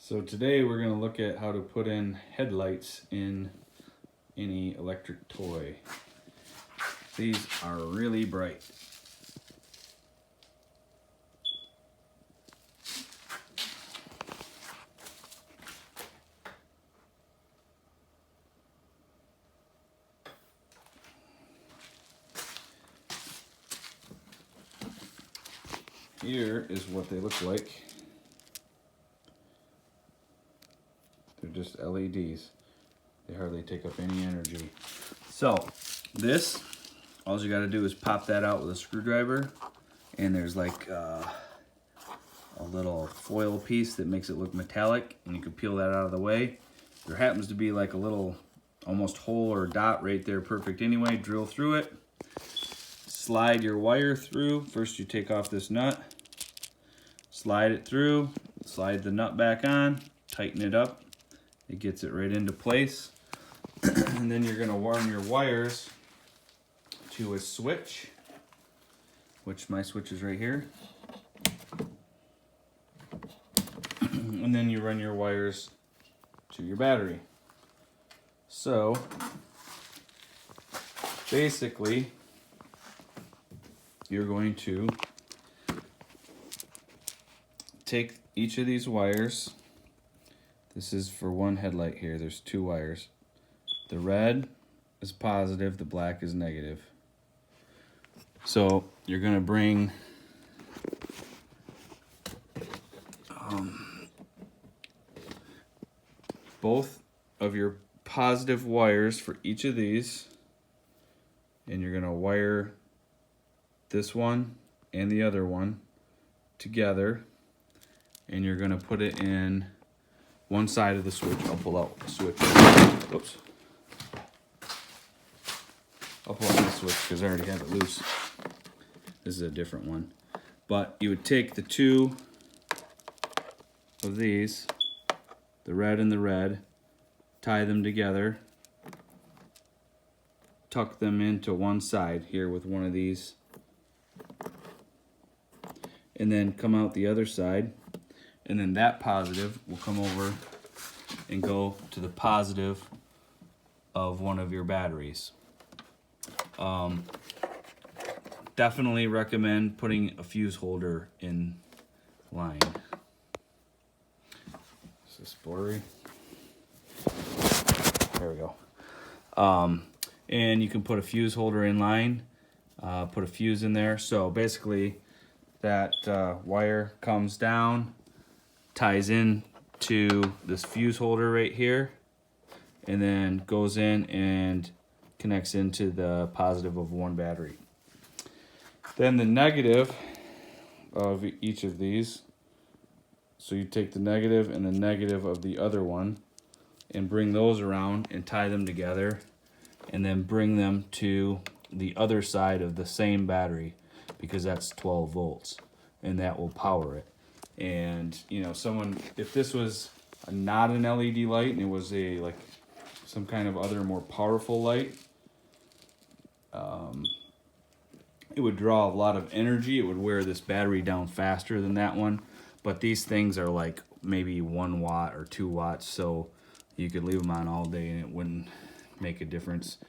So today we're going to look at how to put in headlights in any electric toy. These are really bright. Here is what they look like. They're just LEDs. They hardly take up any energy. So this, all you got to do is pop that out with a screwdriver, and there's like a little foil piece that makes it look metallic, and you can peel that out of the way. There happens to be like a little almost hole or dot right there, perfect anyway. Drill through it, slide your wire through. First you take off this nut, slide it through, slide the nut back on, tighten it up. It gets it right into place. And then you're going to run your wires to a switch, which my switch is right here. And then you run your wires to your battery. So basically you're going to take each of these wires. This is for one headlight here. There's two wires. The red is positive, the black is negative. So you're going to bring both of your positive wires for each of these, and you're going to wire this one and the other one together, and you're going to put it in one side of the switch. I'll pull out the switch. Oops. I'll pull out the switch because I already have it loose. This is a different one. But you would take the two of these, the red and the red, tie them together, tuck them into one side here with one of these, and then come out the other side. And then that positive will come over and go to the positive of one of your batteries. Definitely recommend putting a fuse holder in line. Is this blurry? There we go. And you can put a fuse holder in line, put a fuse in there. So basically that wire comes down, ties in to this fuse holder right here, and then goes in and connects into the positive of one battery. Then the negative of each of these, so you take the negative and the negative of the other one and bring those around and tie them together, and then bring them to the other side of the same battery, because that's 12 volts and that will power it. And you know, if this was not an LED light and it was a like some kind of other more powerful light, it would draw a lot of energy. It would wear this battery down faster than that one. But these things are like maybe 1 watt or 2 watts, so you could leave them on all day and it wouldn't make a difference.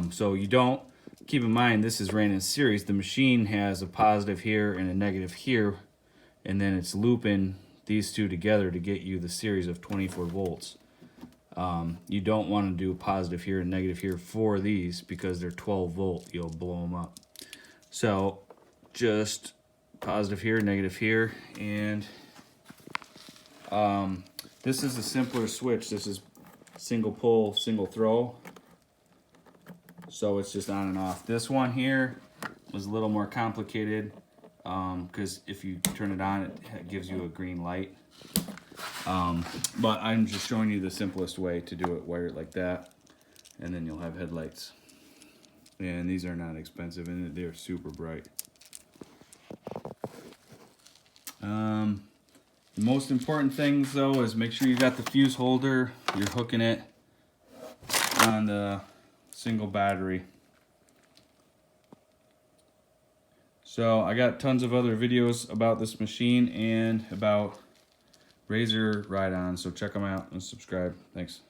So you don't, keep in mind this is ran in series. The machine has a positive here and a negative here, and then it's looping these two together to get you the series of 24 volts. You don't want to do positive here and negative here for these because they're 12 volt. You'll blow them up. So just positive here, negative here, and this is a simpler switch. This is single pull, single throw. So it's just on and off. This one here was a little more complicated, because if you turn it on, it gives you a green light. But I'm just showing you the simplest way to do it. Wire it like that, and then you'll have headlights. And these are not expensive, and they're super bright. The most important things though is make sure you got the fuse holder. You're hooking it on the single battery. So I got tons of other videos about this machine and about Razor ride-on. So check them out and subscribe. Thanks.